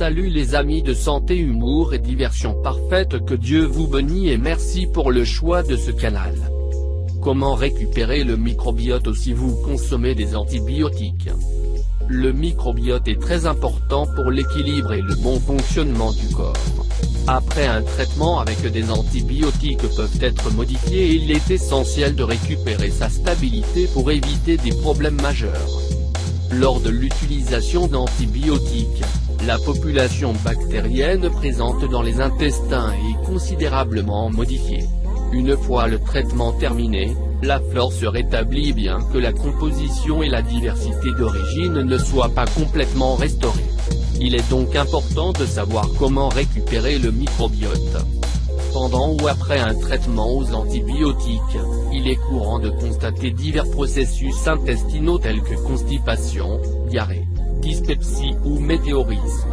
Salut les amis de santé, humour et diversion parfaite, que Dieu vous bénisse et merci pour le choix de ce canal. Comment récupérer le microbiote si vous consommez des antibiotiques? Le microbiote est très important pour l'équilibre et le bon fonctionnement du corps. Après un traitement avec des antibiotiques peuvent être modifiés, il est essentiel de récupérer sa stabilité pour éviter des problèmes majeurs. Lors de l'utilisation d'antibiotiques, la population bactérienne présente dans les intestins est considérablement modifiée. Une fois le traitement terminé, la flore se rétablit bien que la composition et la diversité d'origine ne soient pas complètement restaurées. Il est donc important de savoir comment récupérer le microbiote. Pendant ou après un traitement aux antibiotiques, il est courant de constater divers processus intestinaux tels que constipation, diarrhée, dyspepsie ou météorisme.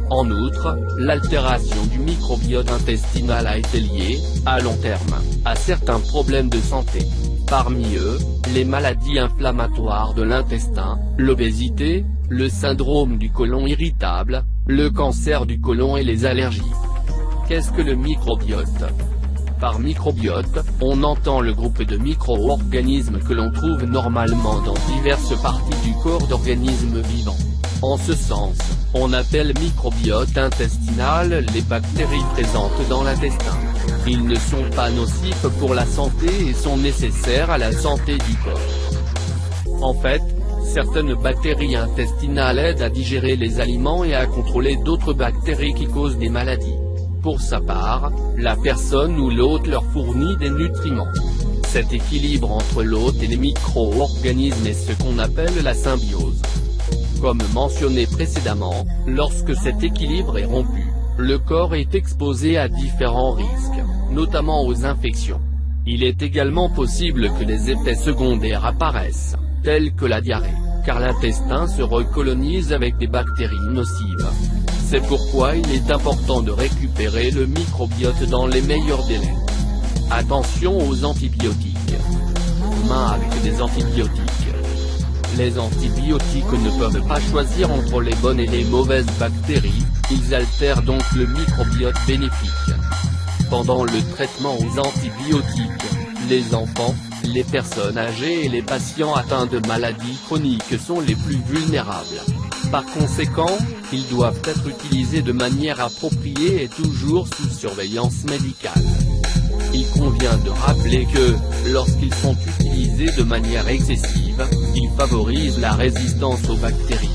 En outre, l'altération du microbiote intestinal a été liée, à long terme, à certains problèmes de santé. Parmi eux, les maladies inflammatoires de l'intestin, l'obésité, le syndrome du côlon irritable, le cancer du côlon et les allergies. Qu'est-ce que le microbiote? Par microbiote, on entend le groupe de micro-organismes que l'on trouve normalement dans diverses parties du corps d'organismes vivants. En ce sens, on appelle microbiote intestinal les bactéries présentes dans l'intestin. Ils ne sont pas nocifs pour la santé et sont nécessaires à la santé du corps. En fait, certaines bactéries intestinales aident à digérer les aliments et à contrôler d'autres bactéries qui causent des maladies. Pour sa part, la personne ou l'hôte leur fournit des nutriments. Cet équilibre entre l'hôte et les micro-organismes est ce qu'on appelle la symbiose. Comme mentionné précédemment, lorsque cet équilibre est rompu, le corps est exposé à différents risques, notamment aux infections. Il est également possible que des effets secondaires apparaissent, tels que la diarrhée, car l'intestin se recolonise avec des bactéries nocives. C'est pourquoi il est important de récupérer le microbiote dans les meilleurs délais. Attention aux antibiotiques. Main avec des antibiotiques. Les antibiotiques ne peuvent pas choisir entre les bonnes et les mauvaises bactéries, ils altèrent donc le microbiote bénéfique. Pendant le traitement aux antibiotiques, les enfants, les personnes âgées et les patients atteints de maladies chroniques sont les plus vulnérables. Par conséquent, ils doivent être utilisés de manière appropriée et toujours sous surveillance médicale. Il convient de rappeler que, lorsqu'ils sont utilisés de manière excessive, ils favorisent la résistance aux bactéries.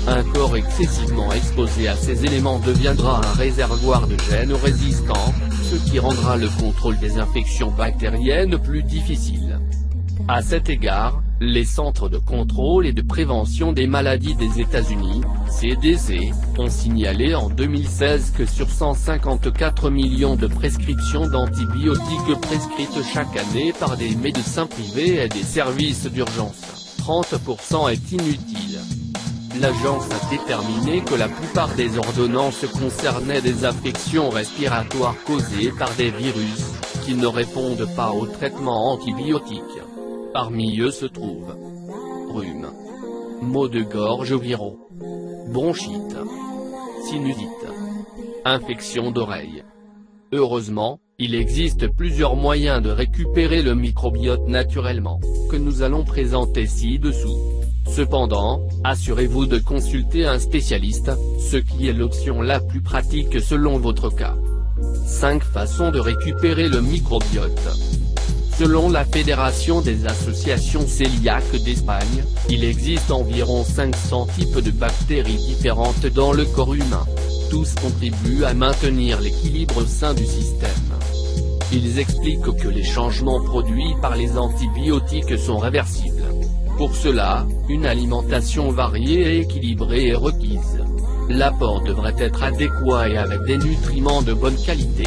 Un corps excessivement exposé à ces éléments deviendra un réservoir de gènes résistants, ce qui rendra le contrôle des infections bactériennes plus difficile. À cet égard, les Centres de contrôle et de prévention des maladies des États-Unis, CDC, ont signalé en 2016 que sur 154 millions de prescriptions d'antibiotiques prescrites chaque année par des médecins privés et des services d'urgence, 30% est inutile. L'agence a déterminé que la plupart des ordonnances concernaient des affections respiratoires causées par des virus, qui ne répondent pas au traitement antibiotique. Parmi eux se trouvent rhume, maux de gorge viraux, bronchite, sinusite, infection d'oreille. Heureusement, il existe plusieurs moyens de récupérer le microbiote naturellement, que nous allons présenter ci-dessous. Cependant, assurez-vous de consulter un spécialiste, ce qui est l'option la plus pratique selon votre cas. 5 façons de récupérer le microbiote. Selon la Fédération des associations cœliaques d'Espagne, il existe environ 500 types de bactéries différentes dans le corps humain. Tous contribuent à maintenir l'équilibre sain du système. Ils expliquent que les changements produits par les antibiotiques sont réversibles. Pour cela, une alimentation variée et équilibrée est requise. L'apport devrait être adéquat et avec des nutriments de bonne qualité.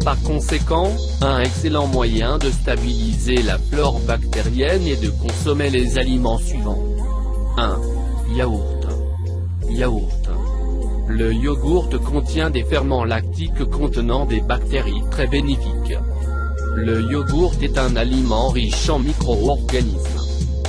Par conséquent, un excellent moyen de stabiliser la flore bactérienne est de consommer les aliments suivants. 1. Yaourt. Yaourt. Le yogourt contient des ferments lactiques contenant des bactéries très bénéfiques. Le yogourt est un aliment riche en micro-organismes.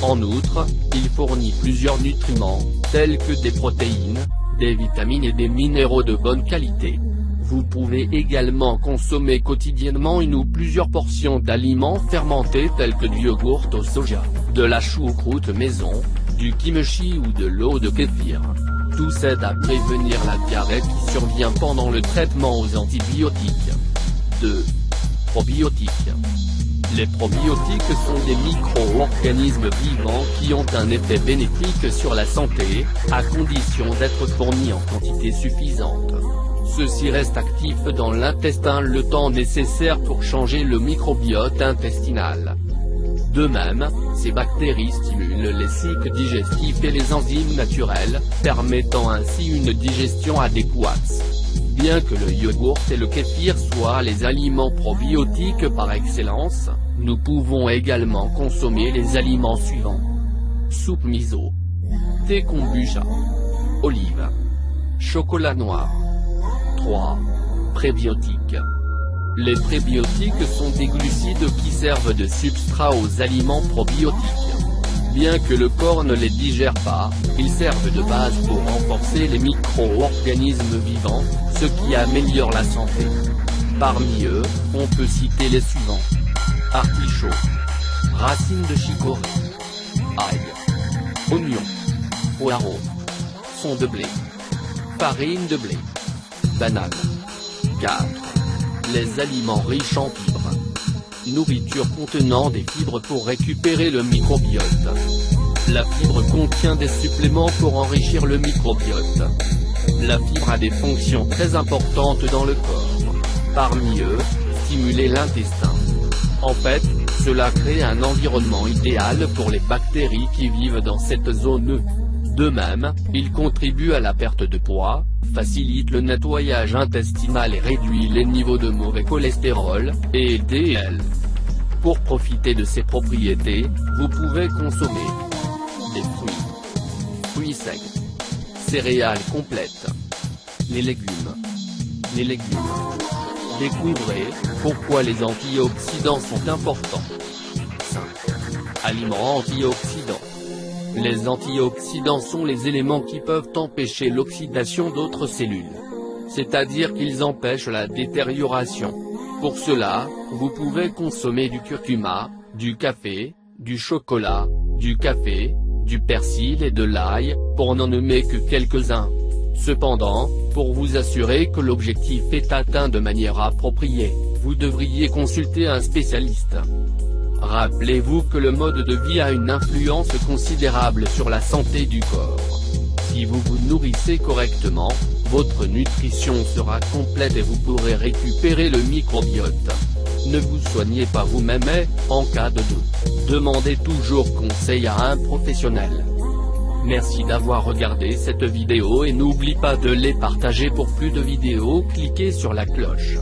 En outre, il fournit plusieurs nutriments, tels que des protéines, des vitamines et des minéraux de bonne qualité. Vous pouvez également consommer quotidiennement une ou plusieurs portions d'aliments fermentés tels que du yogourt au soja, de la choucroute maison, du kimchi ou de l'eau de kéfir. Tout aide à prévenir la diarrhée qui survient pendant le traitement aux antibiotiques. 2. Probiotiques. Les probiotiques sont des micro-organismes vivants qui ont un effet bénéfique sur la santé, à condition d'être fournis en quantité suffisante. Ceux-ci restent actifs dans l'intestin le temps nécessaire pour changer le microbiote intestinal. De même, ces bactéries stimulent les cycles digestifs et les enzymes naturelles, permettant ainsi une digestion adéquate. Bien que le yogourt et le kéfir soient les aliments probiotiques par excellence, nous pouvons également consommer les aliments suivants. Soupe miso, thé kombucha, olive, chocolat noir. 3. Prébiotiques. Les prébiotiques sont des glucides qui servent de substrat aux aliments probiotiques. Bien que le corps ne les digère pas, ils servent de base pour renforcer les micro-organismes vivants, ce qui améliore la santé. Parmi eux, on peut citer les suivants. Artichaut, racines de chicorée, ail, oignon, poireau, son de blé, farine de blé, banane. 4. Les aliments riches en fibres. Nourriture contenant des fibres pour récupérer le microbiote. La fibre contient des suppléments pour enrichir le microbiote. La fibre a des fonctions très importantes dans le corps. Parmi eux, stimuler l'intestin. En fait, cela crée un environnement idéal pour les bactéries qui vivent dans cette zone. De même, il contribue à la perte de poids, facilite le nettoyage intestinal et réduit les niveaux de mauvais cholestérol, et LDL. Pour profiter de ces propriétés, vous pouvez consommer des fruits secs, céréales complètes, les légumes. Découvrez pourquoi les antioxydants sont importants. 5. Aliments antioxydants. Les antioxydants sont les éléments qui peuvent empêcher l'oxydation d'autres cellules. C'est-à-dire qu'ils empêchent la détérioration. Pour cela, vous pouvez consommer du curcuma, du café, du chocolat, du café, du persil et de l'ail, pour n'en nommer que quelques-uns. Cependant, pour vous assurer que l'objectif est atteint de manière appropriée, vous devriez consulter un spécialiste. Rappelez-vous que le mode de vie a une influence considérable sur la santé du corps. Si vous vous nourrissez correctement, votre nutrition sera complète et vous pourrez récupérer le microbiote. Ne vous soignez pas vous-même et, en cas de doute, demandez toujours conseil à un professionnel. Merci d'avoir regardé cette vidéo et n'oublie pas de les partager pour plus de vidéos, cliquez sur la cloche.